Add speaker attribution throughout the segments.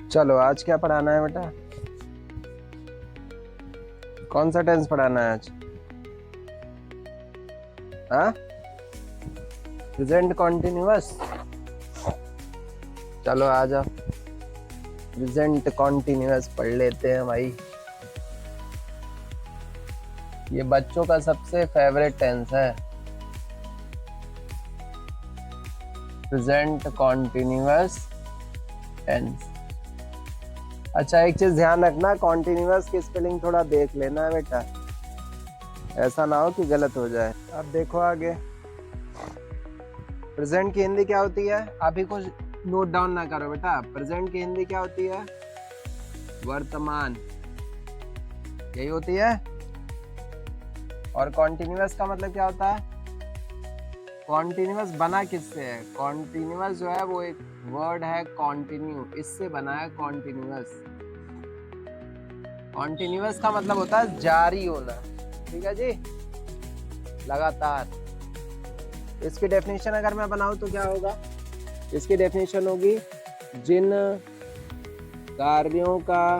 Speaker 1: चलो आज क्या पढ़ाना है बेटा? कौन सा टेंस पढ़ाना है आज? हाँ, प्रेजेंट कॉन्टिन्यूअस। चलो आ जाओ, प्रेजेंट कॉन्टिन्यूअस पढ़ लेते हैं भाई। ये बच्चों का सबसे फेवरेट टेंस है, प्रेजेंट कॉन्टिन्यूअस टेंस। अच्छा एक चीज ध्यान रखना, कॉन्टिन्यूअस की स्पेलिंग थोड़ा देख लेना है बेटा, ऐसा ना हो कि गलत हो जाए। अब देखो आगे, प्रेजेंट की हिंदी क्या होती है? अभी कुछ नोट डाउन ना करो बेटा। प्रेजेंट की हिंदी क्या होती है? वर्तमान, यही होती है। और कॉन्टिन्यूअस का मतलब क्या होता है? कॉन्टिन्यूअस बना किससे है? कॉन्टिन्यूअस जो है वो एक वर्ड है कॉन्टिन्यू, इससे बना है कॉन्टिन्यूअस। कॉन्टिन्यूअस का मतलब होता है जारी होना, ठीक है जी, लगातार। इसकी डेफिनेशन अगर मैं बनाऊं तो क्या होगा? इसकी डेफिनेशन होगी, जिन कार्यों का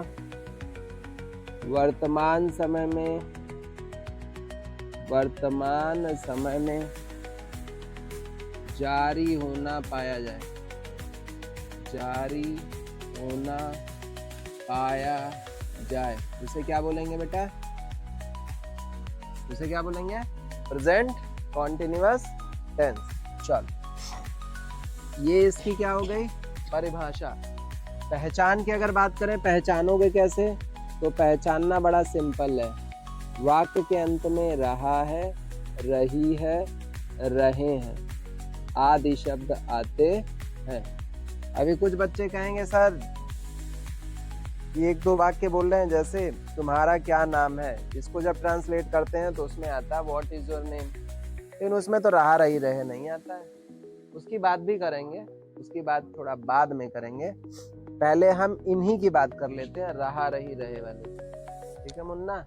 Speaker 1: वर्तमान समय में जारी होना पाया जाए, जारी होना पाया जाए, उसे क्या बोलेंगे बेटा? उसे क्या बोलेंगे? Present continuous tense. चलो ये इसकी क्या हो गई? परिभाषा। पहचान की अगर बात करें, पहचानोगे कैसे? तो पहचानना बड़ा सिंपल है, वाक्य के अंत में रहा है, रही है, रहे हैं आदि शब्द आते हैं। अभी कुछ बच्चे कहेंगे सर ये एक दो वाक्य बोल रहे हैं, जैसे तुम्हारा क्या नाम है, इसको जब ट्रांसलेट करते हैं तो उसमें आता है व्हाट इज योर नेम, लेकिन उसमें तो रहा रही रहे नहीं आता है। उसकी बात भी करेंगे, उसकी बात थोड़ा बाद में करेंगे, पहले हम इन्हीं की बात कर लेते हैं, रहा रही रहे वाली। ठीक है मुन्ना,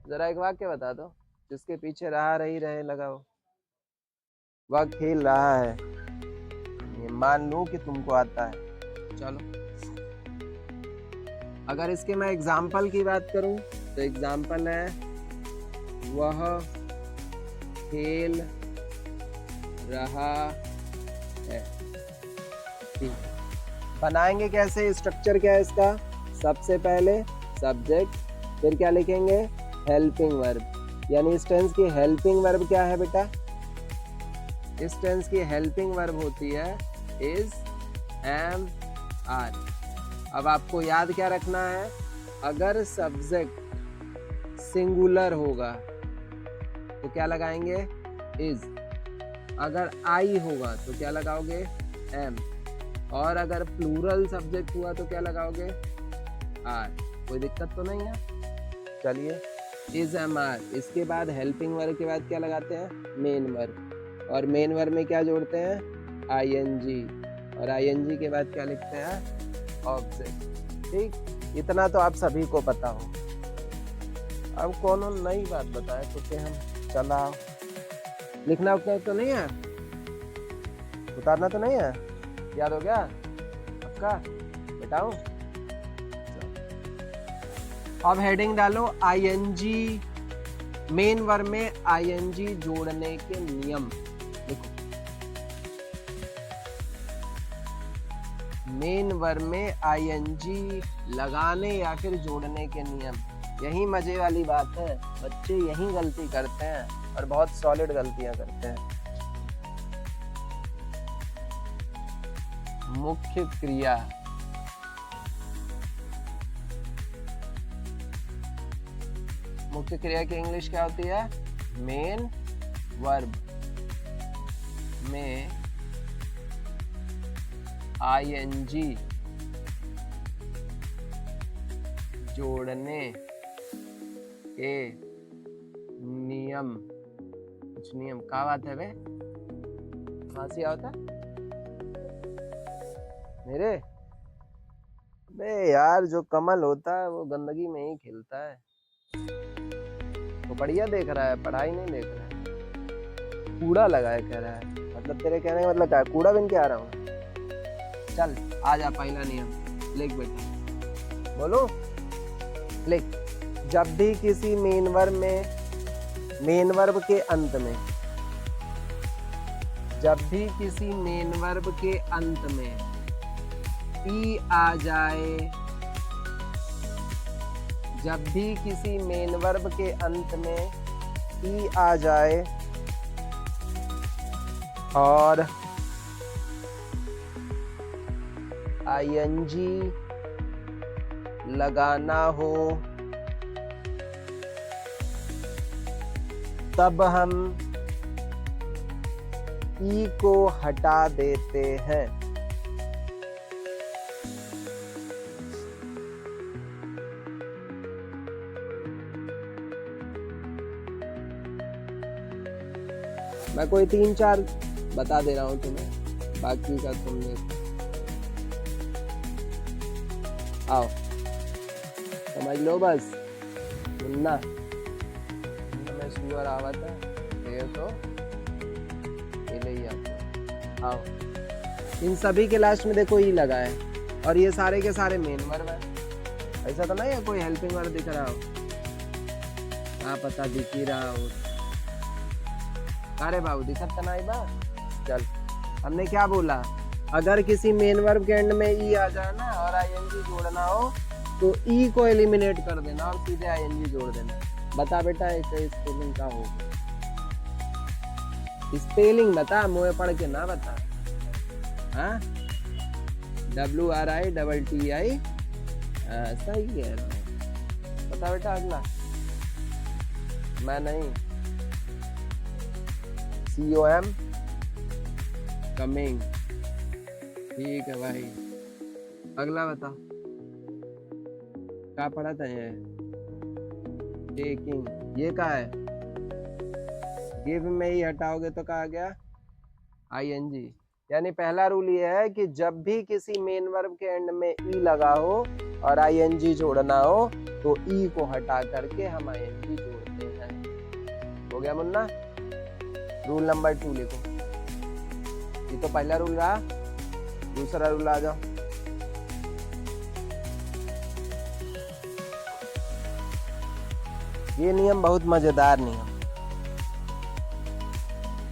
Speaker 1: जरा एक वाक्य बता दो जिसके पीछे रहा रही रहे लगा हो। वह खेल रहा है, ये मान लूं कि तुमको आता है। चलो अगर इसके मैं एग्जाम्पल की बात करूं तो एग्जाम्पल है, वह खेल रहा है। ठीक, बनाएंगे कैसे? स्ट्रक्चर क्या है इसका? सबसे पहले सब्जेक्ट, फिर क्या लिखेंगे? Helping verb. यानी इस टेंस की हेल्पिंग वर्ब क्या है बेटा? इस टेंस की हेल्पिंग वर्ब होती है इज, एम, आर। अब आपको याद क्या रखना है? अगर सब्जेक्ट सिंगुलर होगा तो क्या लगाएंगे? इज। अगर आई होगा तो क्या लगाओगे? एम। और अगर प्लूरल सब्जेक्ट हुआ तो क्या लगाओगे? आर। कोई दिक्कत तो नहीं है? चलिए, इज, एम, आर। इसके बाद हेल्पिंग वर्ब के बाद क्या लगाते हैं? Main verb. और मेन वर्ब में क्या जोड़ते हैं? आईएनजी। और आईएनजी के बाद क्या लिखते हैं? ऑब्जेक्ट। ठीक, इतना तो आप सभी को पता हो। अब कौन नई बात बताए तो क्या हम चला, लिखना उतना तो नहीं है, उतारना तो नहीं है, याद हो गया आपका? बताऊं? अब हेडिंग डालो आईएनजी, मेन वर्ब में आईएनजी जोड़ने के नियम लिखो। मेन वर्ब में आईएनजी लगाने या फिर जोड़ने के नियम। यही मजे वाली बात है, बच्चे यही गलती करते हैं और बहुत सॉलिड गलतियां करते हैं। मुख्य क्रिया, मुख्य क्रिया की इंग्लिश क्या होती है? मेन वर्ब में आईएनजी जोड़ने के नियम। कुछ नियम क्या बात है बे? हंसी आता मेरे बे यार, जो कमल होता है वो गंदगी में ही खिलता है। तो बढ़िया देख रहा है, पढ़ाई नहीं देख रहा है, कूड़ा लगाए कह रहा है। मतलब तेरे कहने का मतलब क्या है? कूड़ा बिन के आ रहा हूँ। चल आ जा, पहला नियम। लिख बेटा, बोलो लिख। जब भी किसी मेन वर्ब के अंत में, जब भी किसी मेन वर्ब के अंत में ई आ जाए, जब भी किसी मेन वर्ब के अंत में ई आ जाए और आईएनजी लगाना हो, तब हम ई को हटा देते हैं। मैं कोई 3-4 बता दे रहा हूं तुम्हें, बाकी का तुमने आओ समझ लो बस। मुन्ना मैं सुअर आवा था ये तो ले ही आता। आओ, इन सभी के लास्ट में देखो ई लगा है और ये सारे के सारे मेन वर्ब है। ऐसा तो नहीं है कोई हेल्पिंग वर्ब दिख रहा हो, हाँ पता दिख ही रहा हो। अरे बाबू दिक्कत तो नहीं बा। चल, हमने क्या बोला, अगर किसी मेन वर्ब के एंड में ई आ जाए ना और आईएनजी जोड़ना हो तो ई को एलिमिनेट कर देना और सीधे आईएनजी जोड़ देना। बता बेटा इसका स्पेलिंग क्या होगा, स्पेलिंग बता, मुँह पढ़ के ना बता। हाँ, WRITTI, सही है। बता बेटा अगला। मैं नहीं, COM कमिंग। ठीक है भाई, अगला बता क्या पढ़ा था ये, टेकिंग। ये क्या है, गिव में ही हटाओगे तो क्या आ गया, ING। यानी पहला रूल ये है कि जब भी किसी मेन वर्ब के एंड में ई लगा हो और ING जोड़ना हो तो ई को हटा करके हम ING जोड़ते हैं। हो गया मुन्ना। रूल नंबर 2 लिखो, ये तो पहला रूल रहा। दूसरा रूल आ जाओ। ये नियम बहुत मजेदार नियम,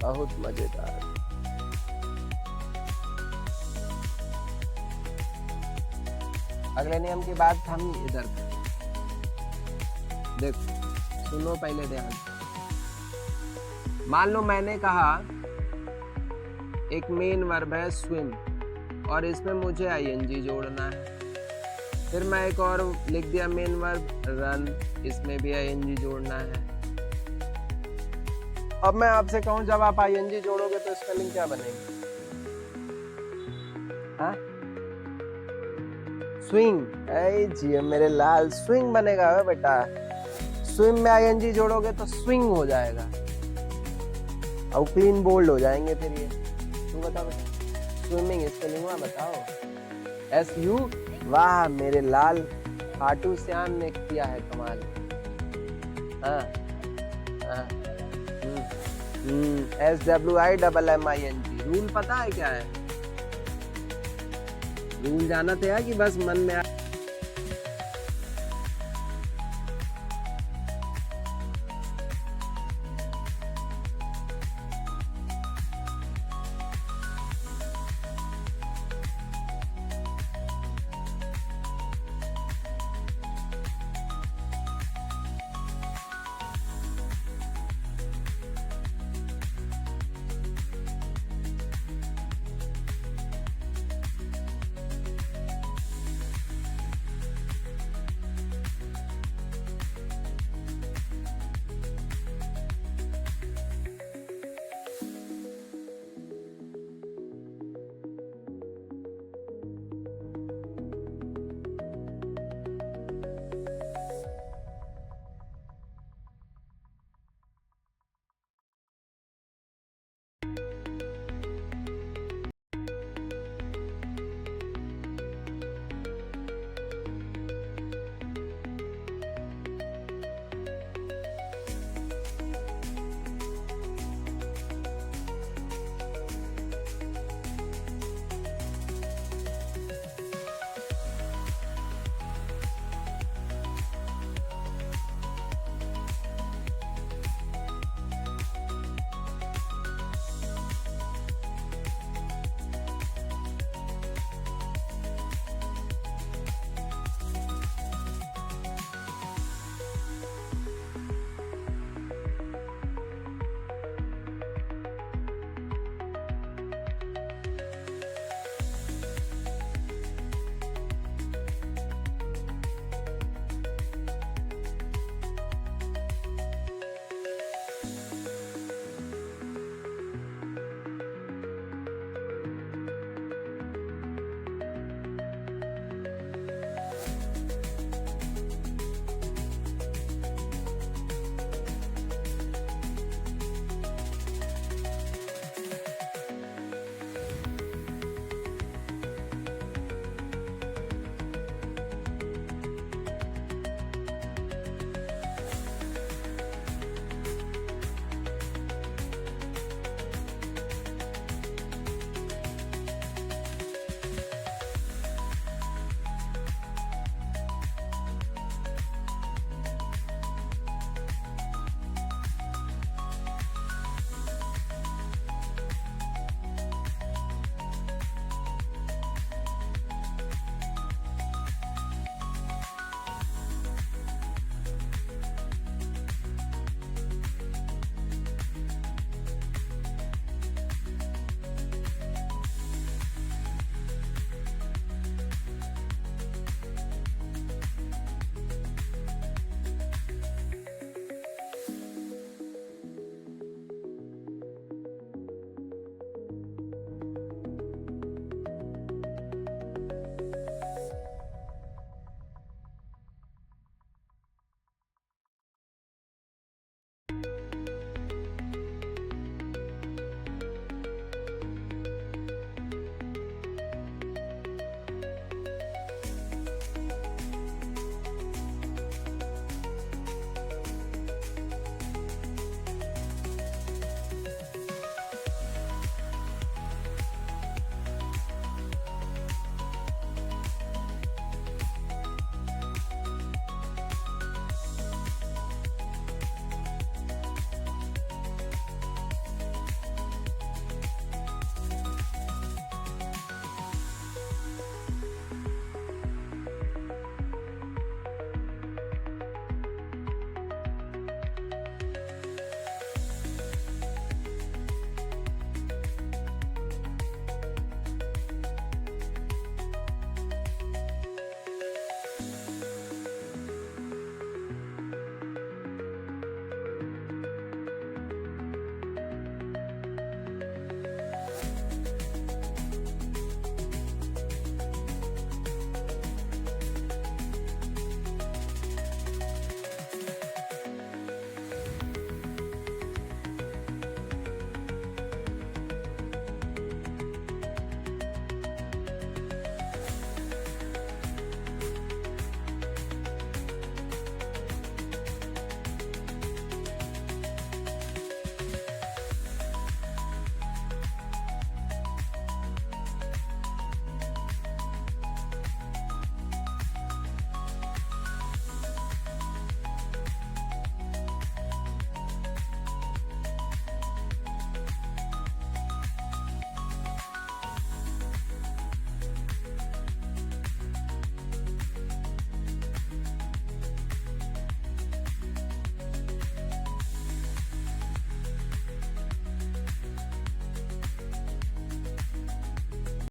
Speaker 1: बहुत मजेदार। अगले नियम की बात हम इधर देखो, सुनो पहले ध्यान। मान लो मैंने कहा एक मेन वर्ब है स्विम और इसमें मुझे ING जोड़ना है। फिर मैं एक और लिख दिया मेन वर्ब रन, इसमें भी ING जोड़ना है। अब मैं आपसे कहूं जब आप ING जोड़ोगे तो स्पेलिंग क्या बनेगी, हाँ? स्विंग। ऐ जी मेरे लाल, स्विंग बनेगा है बेटा। स्विम में ING जोड़ोगे तो स्विंग हो जाएगा और क्लीन बोल्ड हो जाएंगे। फिर ये तू बता बेटा, स्विमिंग स्पेलिंग हुआ बताओ, SU। वाह मेरे लाल, खाटू श्याम ने किया है कमाल। हाँ हाँ, SWIMMING। रूल पता है क्या है, रूल जाना था कि बस मन में